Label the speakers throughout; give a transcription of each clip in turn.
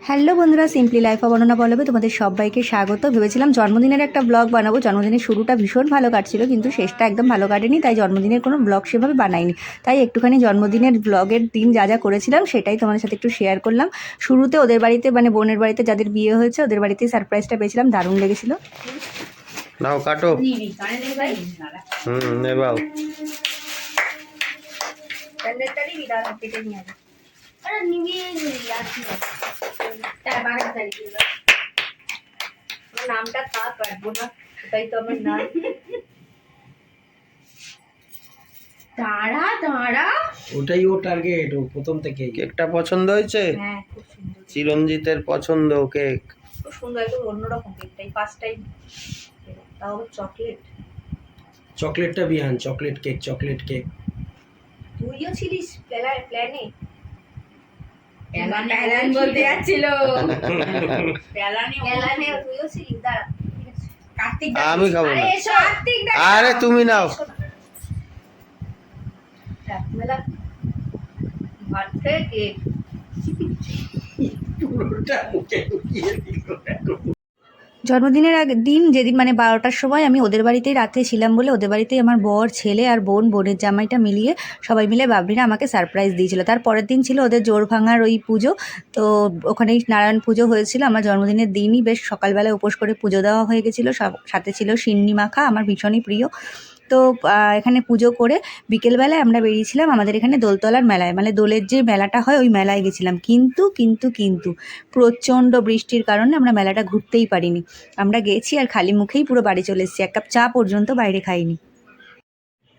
Speaker 1: Hello বন্ধুরা, simply life বর্ণনা পল্লবে তোমাদের সবাইকে স্বাগত। ভেবেছিলাম জন্মদিনের একটা ব্লগ বানাবো। জন্মদিনের শুরুটা ভীষণ ভালো কাটছিল, কিন্তু শেষটা একদম ভালো কাটেনি, তাই জন্মদিনের কোনো ব্লগ সেভাবে বানাইনি। তাই একটুখানি জন্মদিনের ব্লগের দিন যা যা করেছিলাম সেটাই তোমাদের সাথে একটু শেয়ার করলাম। শুরুতে ওদের বাড়িতে, মানে বোনের বাড়িতে যাদের বিয়ে হয়েছে ওদের বাড়িতেই সারপ্রাইজটা পেয়েছিলাম, দারুণ লেগেছিল।
Speaker 2: নাও কাটো। নেবাও।
Speaker 1: নামটা থাক, কাটবো না, সেটাই তো আমার নাম।
Speaker 3: ওটাই ও টার্গেট, ও প্রথম থেকেই।
Speaker 2: কেকটা পছন্দ হয়েছে?
Speaker 1: হ্যাঁ, খুব সুন্দর।
Speaker 2: চিরঞ্জিতের পছন্দ কেক।
Speaker 1: খুব সুন্দর, একদম অন্যরকম কেকটাই ফার্স্ট টাইম। তাও চকলেট।
Speaker 3: চকলেটটা বিহান, চকলেট কেক, চকলেট কেক।
Speaker 1: তুইও ছিলিস প্ল্যানে?
Speaker 4: প্যালান বলতে যাচ্ছিল।
Speaker 1: প্ল্যানে তুইও ছিলিস। দাঁড়া,
Speaker 4: কার্তিক
Speaker 2: আমি খাবো না।
Speaker 4: কার্তিক
Speaker 2: আরে তুমি নাও।
Speaker 1: মেলা ভাত খেয়ে কেক।
Speaker 3: পুরোটা মুখে ঢুকিয়ে দিল।
Speaker 1: জন্মদিনের দিন যেদিন, মানে 12টার সময় আমি ওদের বাড়িতেই রাতে ছিলাম বলে, ওদের বাড়িতেই আমার বর, ছেলে আর বোনের জামাইটা মিলিয়ে সবাই মিলে বাবরিরা আমাকে সারপ্রাইজ দিয়েছিল। তার পরের দিন ছিল ওদের জোর ভাঙার ওই পুজো, তো ওখানেই নারায়ণ পুজো হয়েছিল। আমার জন্মদিনের দিনই বেশ সকালবেলায় উপোস করে পুজো দেওয়া হয়ে গেছিলো। সাথে ছিল সিন্নি মাখা, আমার ভীষণই প্রিয়। তো এখানে পুজো করে বিকেলবেলায় আমরা বেরিয়েছিলাম আমাদের এখানে দোলতলার মেলায়, মানে দোলের যে মেলাটা হয় ওই মেলায় গেছিলাম। কিন্তু প্রচণ্ড বৃষ্টির কারণে আমরা মেলাটা ঘুরতেই পারিনি। আমরা গেছি আর খালি মুখেই পুরো বাড়ি চলে এসেছি, এক কাপ চা পর্যন্ত বাইরে খাইনি।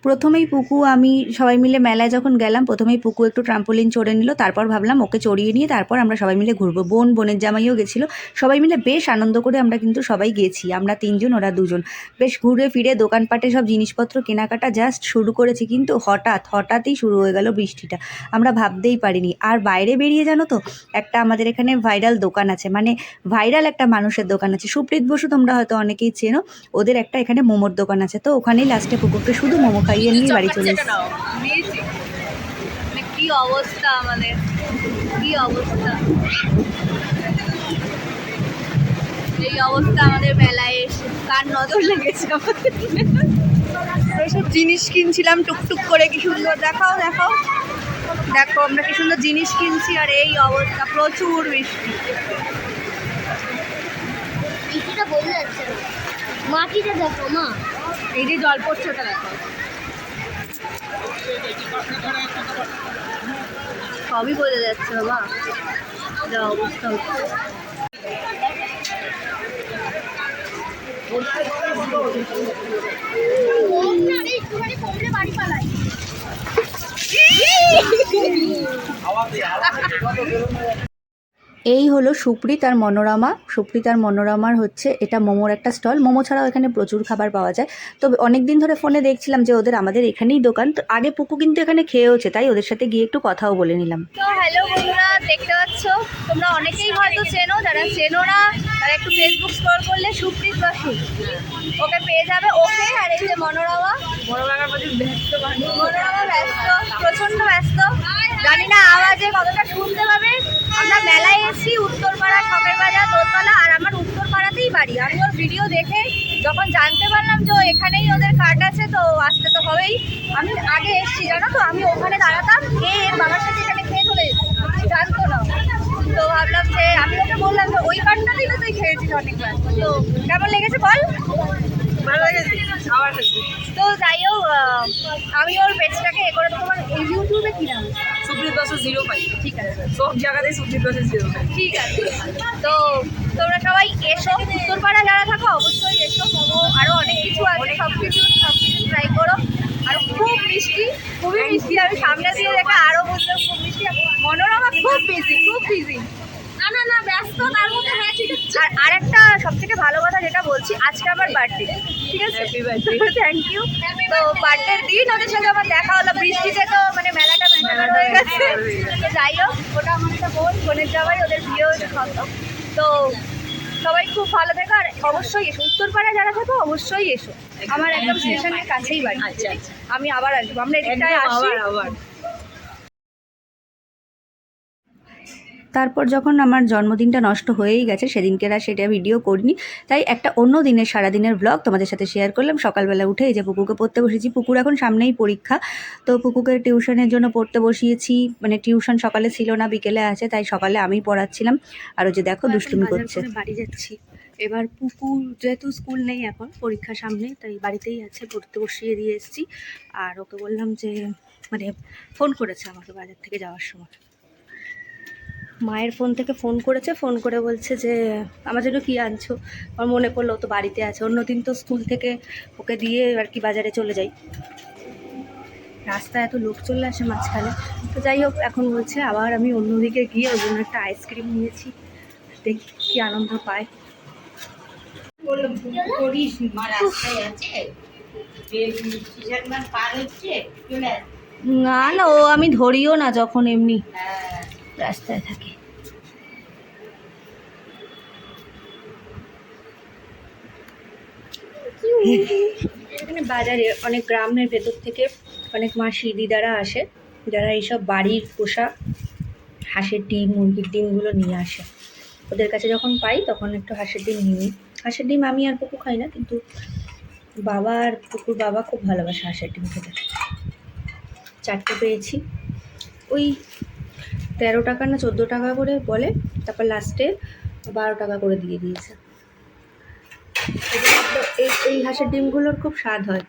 Speaker 1: প্রথমেই পুকু, আমি সবাই মিলে মেলায় যখন গেলাম, প্রথমেই পুকু একটু ট্রাম্পোলিন চড়ে নিল, তারপর ভাবলাম ওকে চড়িয়ে নিয়ে তারপর আমরা সবাই মিলে ঘুরবো। বোনের জামাইও গেছিলো, সবাই মিলে বেশ আনন্দ করে আমরা কিন্তু সবাই গেছি। আমরা 3 জন, ওরা 2 জন। বেশ ঘুরে ফিরে দোকানপাটে সব জিনিসপত্র কেনাকাটা জাস্ট শুরু করেছি, কিন্তু হঠাৎই শুরু হয়ে গেল বৃষ্টিটা। আমরা ভাবতেই পারিনি। আর বাইরে বেরিয়ে জানো তো, একটা আমাদের এখানে ভাইরাল দোকান আছে, মানে ভাইরাল একটা মানুষের দোকান আছে, সুপ্রীত বসু, তোমরা হয়তো অনেকেই চেনো। ওদের একটা এখানে মোমোর দোকান আছে, তো ওখানেই লাস্টে পুকুরকে শুধু মোমো খাইয়ে নিয়ে বাড়ি চলে এসেছি।
Speaker 4: কি অবস্থা আমাদের, কি অবস্থা, এই অবস্থা আমাদের মেলায় এসে কার নজর লেগেছে আমাদের। ওইসব জিনিস কিনছিলাম টুকটুক করে, কি সুন্দর, দেখাও দেখো আমরা কি সুন্দর জিনিস কিনছি, আর এই অবস্থা, প্রচুর বৃষ্টি।
Speaker 5: বৃষ্টিটা বোঝা যাচ্ছে না, মাটিটা দেখো মা,
Speaker 4: এই যে জল পড়ছে ওটা দেখো, সবই বোঝা যাচ্ছে বাবা, যা অবস্থা হচ্ছে।
Speaker 5: একটুখানি কমলে বাড়ি পালাই।
Speaker 1: এই হলো সুপ্রীত আর মনোরমা। সুপ্রীত আর মনোরমার হচ্ছে এটা মোমোর একটা স্টল। মোমো ছাড়াও এখানে প্রচুর খাবার পাওয়া যায়। তো অনেক দিন ধরে ফোনে দেখছিলাম যে আমাদের এখানেই দোকান। তো আগে পুকু কিন্তু এখানে খেয়েওছে, তাই ওদের সাথে গিয়ে একটু কথাও বলে নিলাম।
Speaker 4: তো হ্যালো বন্ধুরা, দেখতে পাচ্ছ তোমরা অনেকেই হয়তো চেনো, যারা চেনো না তারা একটু ফেসবুক স্ক্রল করলে সুপ্রীত বাসু ওকে পেয়ে যাবে। ওকে আর এই যে মনোরমা ব্যস্ত, প্রচণ্ড ব্যস্ত, জানি না আওয়াজে কতটা শুনতে পাবে। আমরা মেলায় এসেছি, উত্তরপাড়া, শখের বাজার, দোলতলা, আর আমার উত্তরপাড়াতেই বাড়ি। আমি ওর ভিডিও দেখে যখন জানতে পারলাম যে এখানেই ওদের কার্ড আছে, তো আসতে তো হবেই। আমি আগে এসেছি জানো তো, আমি ওখানে দাঁড়াতাম, খেয়ে বাবার সাথে এখানে খেয়ে চলে যেতাম, জানতো না। তো ভাবলাম যে আমি ওকে বললাম যে ওই কার্ডটাতেই তো তুই খেয়েছিস অনেকবার, তো কেমন লেগেছে বল? ভালো লেগেছে, আবার তো যাই হোক, আমি ওর পেজটাকে করে, তোমার এই ইউটিউবে কি নাম?
Speaker 6: সুপ্রীত বাসু 05।
Speaker 4: ঠিক আছে,
Speaker 6: সব জায়গাতেই সুপ্রীত বাসু 05।
Speaker 4: ঠিক আছে। তো তোমরা সবাই এসো, উত্তরপাড়া যারা থাকো অবশ্যই এসো। মোমো আরও অনেক কিছু আছে, সব কিছু ট্রাই করো। আর খুব মিষ্টি, খুবই মিষ্টি। আমি সামনে দিয়ে দেখে আরও বুঝলাম খুব মিষ্টি। মনোরমা খুব বিজি। না ব্যস্ত, তার মধ্যে হ্যাঁ ঠিক আছে। আর আরেকটা সবথেকে ভালো কথা যেটা বলছি, আজকে আমার বার্থডে, ঠিক আছে?
Speaker 6: Happy birthday.
Speaker 4: Thank you. তো বার্থডের দিন ওদের সাথে আমার দেখা হলো, বৃষ্টিতে তো মানে মেলাটা হয়ে গেছে। তো যাই হোক, ওটা আমার একটা বোনের জামাই, ওদের বিয়ে হয়েছে সত্য। তো সবাই খুব ভালো থেকো, আর অবশ্যই এসো, উত্তরপাড়া যারা থাকো অবশ্যই এসো। আমার একদম স্টেশনের কাছেই বাড়ি।
Speaker 6: আচ্ছা,
Speaker 4: আমি আবার আসবো, আমরা এদিকটায় আসি।
Speaker 6: আবার
Speaker 1: তারপর যখন আমার জন্মদিনটা নষ্ট হয়েই গেছে, সেদিনকে আর সেটা ভিডিও করিনি, তাই একটা অন্য দিনের সারাদিনের ব্লগ তোমাদের সাথে শেয়ার করলাম। সকালবেলা উঠে এই যে পুকুকে পড়তে বসেছি, পুকুর এখন সামনেই পরীক্ষা, তো পুকুকে টিউশনের জন্য পড়তে বসিয়েছি। মানে টিউশন সকালে ছিল না, বিকেলে আছে, তাই সকালে আমি পড়াচ্ছিলাম। আর ওই যে দেখো দুষ্টুমি করছে। বাড়ি যাচ্ছি এবার, পুকুর যেহেতু স্কুল নেই এখন, পরীক্ষা সামনে, তাই বাড়িতেই আছে, পড়তে বসিয়ে দিয়ে এসেছি। আর ওকে বললাম যে মানে ফোন করেছে আমাকে বাজার থেকে যাওয়ার সময়, মায়ের ফোন থেকে ফোন করেছে, ফোন করে বলছে যে আমার জন্য কী আনছো। আমার মনে পড়লো ও তো বাড়িতে আছে, অন্যদিন তো স্কুল থেকে ওকে দিয়ে আর কি বাজারে চলে যাই, রাস্তায় এত লোক চলে আসে মাঝখানে। তো যাই হোক, এখন বলছে আবার আমি অন্যদিকে গিয়ে ওর জন্য একটা আইসক্রিম নিয়েছি, দেখি কী আনন্দ পায়। না না, ও আমি ধরিও না যখন এমনি রাস্তায় থাকে। এখানে বাজারে অনেক গ্রামের ভেতর থেকে অনেক মাসি দিদারা আসে, যারা এইসব বাড়ির পোষা হাঁসের ডিম, মুরগির ডিমগুলো নিয়ে আসে। ওদের কাছে যখন পাই তখন একটু হাঁসের ডিম নিই। হাঁসের ডিম আমি আর পুকু খাই না, কিন্তু বাবা আর পুকুর বাবা খুব ভালোবাসে হাঁসের ডিম খেতে। 4টে পেয়েছি, ওই 13 টাকা না 14 টাকা করে বলে, তারপর লাস্টে 12 টাকা করে দিয়ে দিয়েছে। এই হাঁসের ডিমগুলোর খুব স্বাদ হয়।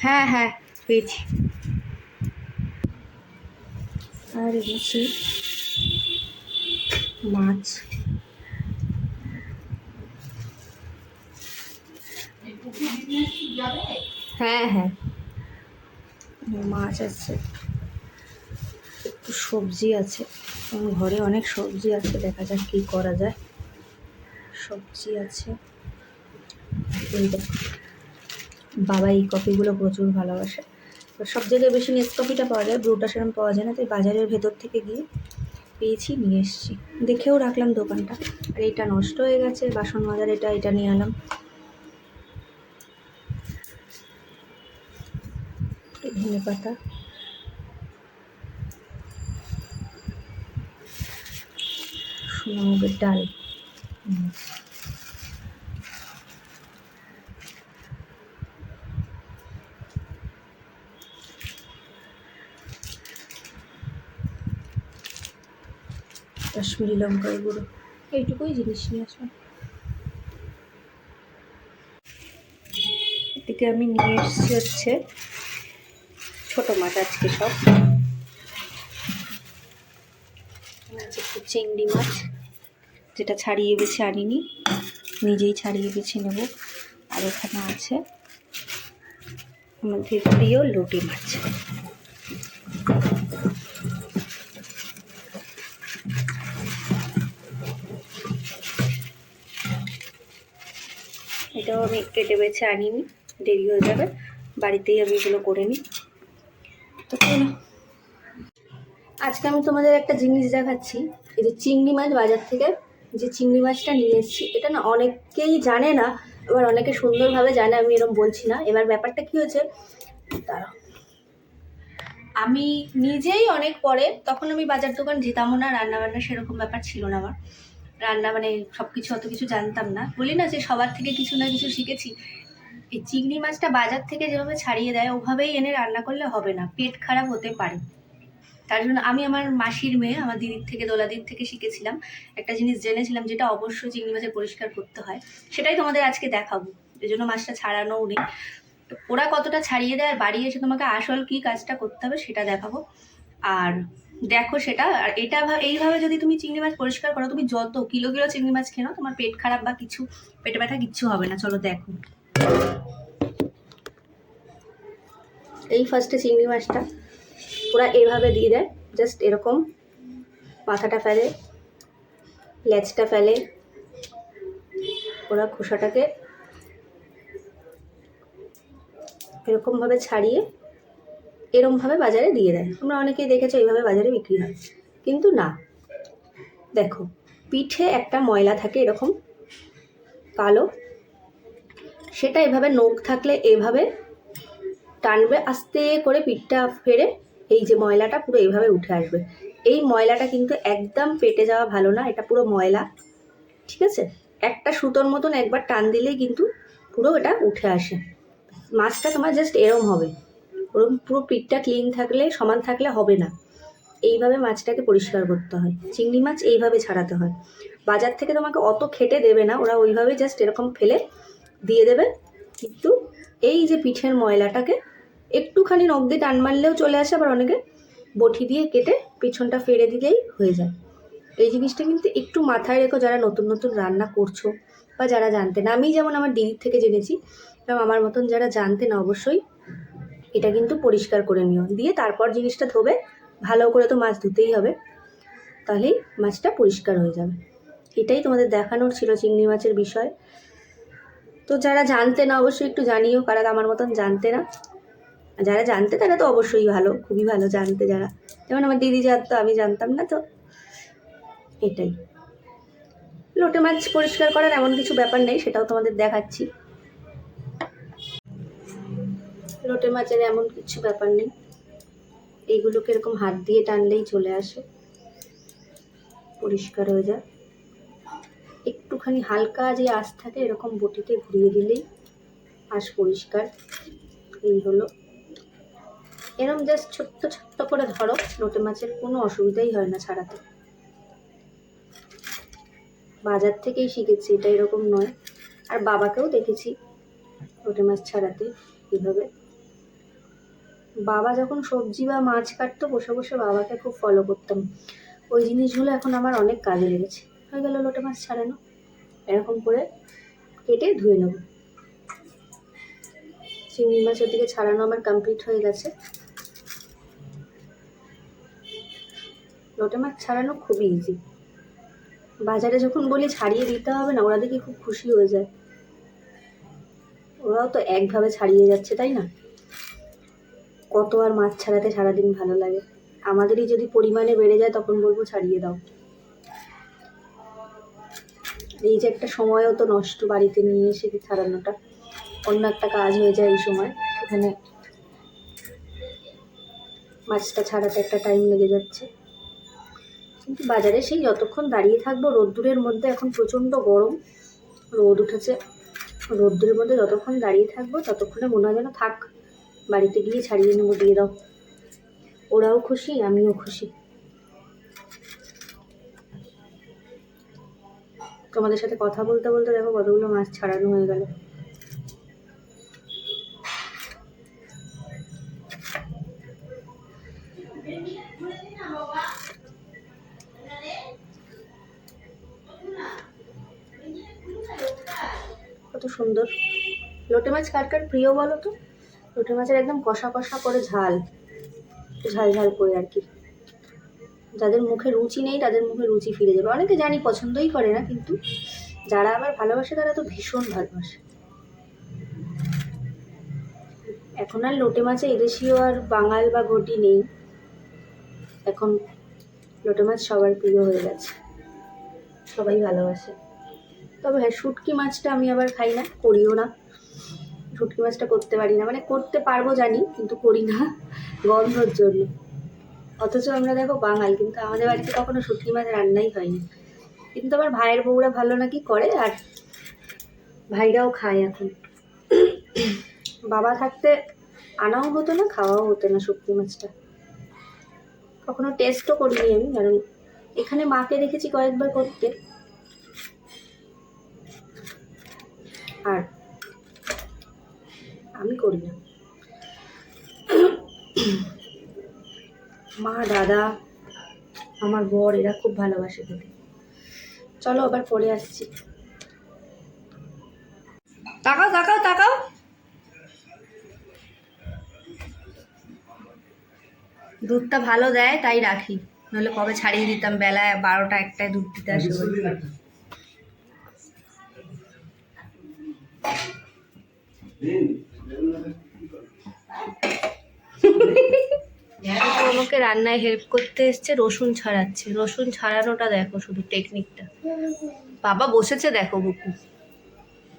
Speaker 1: হ্যাঁ হ্যাঁ পেয়েছি। আর এনেছি মাছ, হ্যাঁ হ্যাঁ মাছ আছে, একটু সবজি আছে, আমার ঘরে অনেক সবজি আছে, দেখা যাক কী করা যায়। সবজি আছে, এই দেখো বাবা এই কফিগুলো প্রচুর ভালোবাসে। তো সব জায়গায় বেশি নেসকফিটা পাওয়া যায়, ব্রুটা সেরকম পাওয়া যায় না, তাই বাজারের ভেতর থেকে গিয়ে পেয়েছি, নিয়ে এসেছি। দেখেও রাখলাম দোকানটা। আর এটা নষ্ট হয়ে গেছে, বাসন মাজার, এটা নিয়ে এলাম। ধনে পাতা, সোনা মুগের ডাল, কাশ্মীরি লঙ্কার গুঁড়ো, এইটুকুই জিনিস নিয়ে আসলাম। এদিকে আমি নিয়ে এসেছি হচ্ছে ছোটো মাছ, আজকে সব আছে। একটু চিংড়ি মাছ, যেটা ছাড়িয়ে বেছে আনিনি, নিজেই ছাড়িয়ে বেছে নেব। আর এখানে আছে আমাদের প্রিয় লুটি মাছ। এটাও আমি কেটে বেছে আনিনি, দেরি হয়ে যাবে, বাড়িতেই আমি এগুলো করে নিই। তো আজকে আমি তোমাদের একটা জিনিস দেখাচ্ছি। এই যে চিংড়ি মাছ, বাজার থেকে যে চিংড়ি মাছটা নিয়ে এসেছি, এটা না অনেকেই জানে না, এবার অনেকে সুন্দরভাবে জানে, আমি এরকম বলছি না। এবার ব্যাপারটা কী হয়েছে, দাঁড়াও, আমি নিজেই অনেক পরে, তখন আমি বাজার দোকান যেতামও না, রান্নাবান্না সেরকম ব্যাপার ছিল না আমার, রান্না মানে সব কিছু অত কিছু জানতাম না। বলি না যে সবার থেকে কিছু না কিছু শিখেছি। এই চিংড়ি মাছটা বাজার থেকে যেভাবে ছাড়িয়ে দেয় ওভাবেই এনে রান্না করলে হবে না, পেট খারাপ হতে পারে। তার জন্য আমি আমার মাসির মেয়ে, আমার দিদির থেকে, দোলাদির থেকে শিখেছিলাম, একটা জিনিস জেনেছিলাম, যেটা অবশ্যই চিংড়ি মাছে পরিষ্কার করতে হয়। সেটাই তোমাদের আজকে দেখাবো, এই জন্য মাছটা ছাড়ানোও নেই। তো ওরা কতটা ছাড়িয়ে দেয়, আর বাড়ি এসে তোমাকে আসল কী কাজটা করতে হবে সেটা দেখাবো। আর দেখো সেটা, আর এটা এইভাবে যদি তুমি চিংড়ি মাছ পরিষ্কার করো, তুমি যত কিলো কিলো চিংড়ি মাছ খেনো, তোমার পেট খারাপ বা কিছু পেটে ব্যথা কিচ্ছু হবে না। চলো দেখো। এই ফার্স্টে চিংড়ি মাছটা ওরা এইভাবে দিয়ে দেয়, জাস্ট এরকম মাথাটা ফেলে, লেজটা ফেলে, ওরা খোসাটাকে এরকমভাবে ছাড়িয়ে এরকমভাবে বাজারে দিয়ে দেয়। তোমরা অনেকেই দেখেছো এইভাবে বাজারে বিক্রি হয়, কিন্তু না, দেখো পিঠে একটা ময়লা থাকে এরকম কালো, সেটা এভাবে নখ থাকলে এভাবে টানবে, আস্তে করে পিঠটা ফেরে এই যে ময়লাটা পুরো এইভাবে উঠে আসবে। এই ময়লাটা কিন্তু একদম পেটে যাওয়া ভালো না, এটা পুরো ময়লা, ঠিক আছে? একটা সুতোর মতন একবার টান দিলেই কিন্তু পুরো এটা উঠে আসে। মাছটা তোমার জাস্ট এরম হবে, ওরকম পুরো পিঠটা ক্লিন থাকলে, সমান থাকলে হবে না। এইভাবে মাছটাকে পরিষ্কার করতে হয়। চিংড়ি মাছ এইভাবে ছাড়াতে হয়। বাজার থেকে তোমাকে অত খেটে দেবে না, ওরা ওইভাবে জাস্ট এরকম ফেলে দিয়ে দেবে। কিন্তু এই যে পিঠের ময়লাটাকে একটুখানি নখ দিয়ে টান মারলেও চলে আসে, আবার অনেকে বটি দিয়ে কেটে পিছনটা ফেলে দিলেই হয়ে যায়। এই জিনিসটা কিন্তু একটু মাথায় রেখো যারা নতুন নতুন রান্না করছো বা যারা জানতে না। আমি যেমন আমার দিদির থেকে জেনেছি, এবং আমার মতন যারা জানতে না অবশ্যই এটা কিন্তু পরিষ্কার করে নিও, দিয়ে তারপর জিনিসটা ধোবে। ভালো করে তো মাছ ধুতেই হবে, তাহলেই মাছটা পরিষ্কার হয়ে যাবে। এটাই তোমাদের দেখানোর ছিল চিংড়ি মাছের বিষয়। তো যারা জানতে না অবশ্যই একটু জানিও, কারা আমার মতন জানতে না। যারা জানতে তারা তো অবশ্যই ভালো, খুবই ভালো জানতে যারা, যেমন আমার দিদি জানতো, আমি জানতাম না। তো এটাই, লোটে মাছ পরিষ্কার করার এমন কিছু ব্যাপার নেই, সেটাও তোমাদের দেখাচ্ছি। লোটে মাছের এমন কিছু ব্যাপার নেই, এইগুলোকে এরকম হাত দিয়ে টানলেই চলে আসে, পরিষ্কার হয়ে যায়। একটুখানি হালকা যে আঁশ থাকে এরকম বটিতে ঘুরিয়ে দিলেই আঁশ পরিষ্কার। এই হলো, এরকম জাস্ট ছোট্ট ছোট্ট করে ধরো, লোটে মাছের কোনো অসুবিধাই হয় না ছাড়াতে। বাজার থেকেই শিখেছি, এটা এরকম নয়। আর বাবাকেও দেখেছি লোটে মাছ ছাড়াতে এইভাবে। বাবা যখন সবজি বা মাছ কাটতো, বসে বসে বাবাকে খুব ফলো করতাম। ওই জিনিসগুলো এখন আমার অনেক কাজে লেগেছে। হয়ে গেল লোটে মাছ ছাড়ানো, এরকম করে কেটে ধুয়ে নেব। চিংড়ি মাছ ওদিকে ছাড়ানো আমার কমপ্লিট হয়ে গেছে। লোটে মাছ ছাড়ানো খুবই ইজি। বাজারে যখন বলি ছাড়িয়ে দিতে হবে না, ওরা দেখি খুব খুশি হয়ে যায়। ওরাও তো একভাবে ছাড়িয়ে যাচ্ছে, তাই না? কত আর মাছ ছাড়াতে সারাদিন ভালো লাগে। আমাদেরই যদি পরিমাণে বেড়ে যায় তখন বলবো ছাড়িয়ে দাও। এই যে একটা সময়ও তো নষ্ট বাড়িতে নিয়ে এসে ছাড়ানোটা, অন্য একটা কাজ হয়ে যায় এই সময়। এখানে মাছটা ছাড়াতে একটা টাইম লেগে যাচ্ছে। কিন্তু বাজারে সেই যতক্ষণ দাঁড়িয়ে থাকবো রোদ্দুরের মধ্যে, এখন প্রচণ্ড গরম, রোদ উঠেছে, রোদ্দুরের মধ্যে যতক্ষণ দাঁড়িয়ে থাকবো ততক্ষণে মনে হয় যেন থাক, বাড়িতে গিয়ে ছাড়িয়ে নেবো, দিয়ে দাও। ওরাও খুশি, আমিও খুশি। তোমাদের সাথে কথা বলতে বলতে দেখো কতগুলো মাছ ছাড়ানো হয়ে গেল। কত সুন্দর। লোটে মাছ কার কার প্রিয় বলো তো? লোটে মাছের একদম কষা কষা করে ঝাল, ঝাল ঝাল করে আর কি। যাদের মুখে রুচি নেই তাদের মুখে রুচি ফিরে যাবে। অনেকে জানি পছন্দই করে না, কিন্তু যারা আবার ভালোবাসে তারা তো ভীষণ ভালোবাসে। এখন আর লোটে মাছে এদেশীয় আর বাঙাল বা ঘটি নেই, এখন লোটে মাছ সবার প্রিয় হয়ে গেছে, সবাই ভালোবাসে। তবে হ্যাঁ, শুটকি মাছটা আমি আবার খাই না, করিও না। শুটকি মাছটা করতে পারি না, মানে করতে পারবো জানি কিন্তু করি না, গন্ধর জন্য। অথচ আমরা দেখো বাঙাল, কিন্তু আমাদের বাড়িতে কখনো শুটকি মাছ রান্নাই হয়নি। কিন্তু আমার ভাইয়ের বউরা ভালো নাকি করে, আর ভাইরাও খায় এখন। বাবা থাকতে আনাও হতো না, খাওয়াও হতো না শুটকি মাছটা। কখনো টেস্টও করিনি আমি, কারণ এখানে মাকে দেখেছি কয়েকবার করতে, আর আমি করি না। মা, দাদা, আমার বর এরা খুব ভালোবাসে খেতে। চলো আবার পরে আসছি। তাকাও তাকাও তাকাও। দুধটা ভালো দেয় তাই রাখি, নাহলে কবে ছাড়িয়ে দিতাম, বেলায় 12টা 1টায় দুধ দিতে আসে। আমাকে রান্নায় হেল্প করতে এসছে, রসুন ছাড়াচ্ছে। রসুন ছাড়ানোটা দেখো, শুধু টেকনিকটা। বাবা বসেছে দেখো, বুকু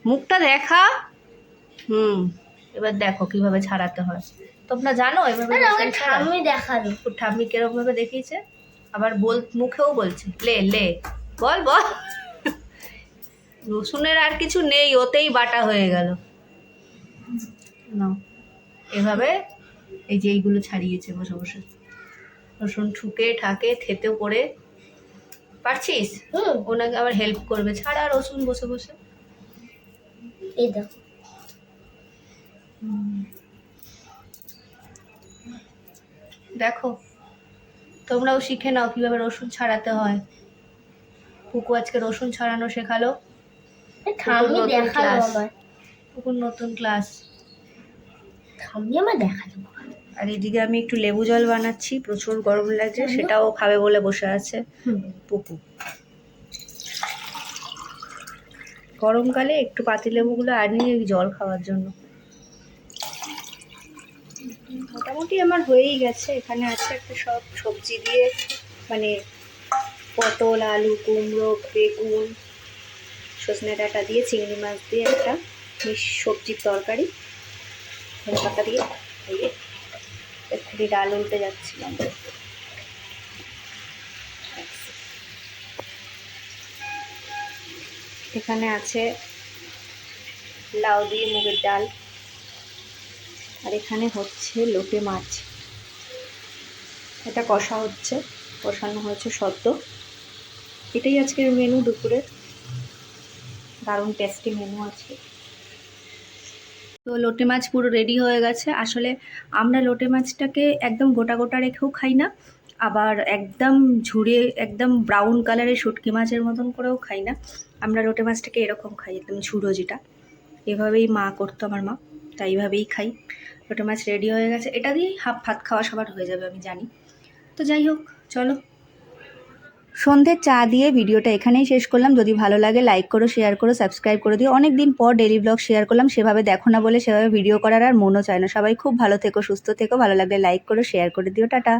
Speaker 1: মুখটা দেখা। এবার দেখো কিভাবে ছাড়াতে হয়। তোমরা জানো এভাবে?
Speaker 5: ঠাম্মি দেখালো।
Speaker 1: ঠাম্মি কিরকম ভাবে দেখিয়েছে, আবার মুখেও বলছে লে লে বল বল। রসুনের আর কিছু নেই, ওতেই বাটা হয়ে গেল। নাও এভাবে এই যে এইগুলো ছাড়িয়েছে বসে বসে, রসুন ঠুকে ঠাকে থেতেও করে। পারছিস? ওনাকে আবার হেল্প করবে, ছাড়া রসুন বসে বসে।
Speaker 5: এই দেখো
Speaker 1: দেখো তোমরাও শিখে নাও কিভাবে রসুন ছাড়াতে হয়। পুকু আজকে রসুন ছাড়ানো শেখালো।
Speaker 5: ঠাম্মি
Speaker 1: নতুন
Speaker 5: দেখালো
Speaker 1: ক্লাস।
Speaker 5: আমার,
Speaker 1: পুকুর নতুন ক্লাস।
Speaker 5: ঠাম্মি আমার দেখালো।
Speaker 1: আর এদিকে আমি একটু লেবু জল বানাচ্ছি, প্রচুর গরম লাগছে, সেটাও খাবে বলে বসে আছে পুকু। গরমকালে একটু পাতিলেবুগুলো আনিয়ে জল খাওয়ার জন্য। মোটামুটি আমার হয়েই গেছে। এখানে আছে একটা সব সবজি দিয়ে, মানে পটল, আলু, কুমড়ো, বেগুন, সজনে ডাঁটা দিয়ে, চিংড়ি মাছ দিয়ে একটা সবজির তরকারি, ধনে পাতা দিয়ে। এই যে এক্ষুনি ডাল উল্টে যাচ্ছিলাম। এখানে আছে লাউ দিয়ে মুগের ডাল, আর এখানে হচ্ছে লোটে মাছ। এটা কষা হচ্ছে, কষানো হয়েছে সদ্য। এটাই আজকের মেনু দুপুরের, দারুণ টেস্টি মেনু আছে। তো লোটে মাছ পুরো রেডি হয়ে গেছে। আসলে আমরা লোটে মাছটাকে একদম গোটা গোটা রেখেও খাই না, আবার একদম ঝুড়ে একদম ব্রাউন কালারের শুটকি মাছের মতন করেও খাই না। আমরা লোটে মাছটাকে এরকম খাই, একদম ঝুড়ো যেটা, এভাবেই মা করতো আমার মা, তাই এইভাবেই খাই। লোটে মাছ রেডি হয়ে গেছে, এটা দিয়েই হাফ ভাত খাওয়া সবার হয়ে যাবে আমি জানি। তো যাই হোক, চলো। সন্ধ্যের চা দিয়ে ভিডিওটা এখানেই শেষ করলাম। যদি ভালো লাগে লাইক করো, শেয়ার করো, সাবস্ক্রাইব করে দিও। অনেক দিন পর ডেইলি ব্লগ শেয়ার করলাম, সেভাবে দেখো না বলে সেভাবে ভিডিও করার আর মনও চায় না। সবাই খুব ভালো থেকো, সুস্থ থেকো, ভালো লাগলে লাইক করো, শেয়ার করে দিও। টাটা।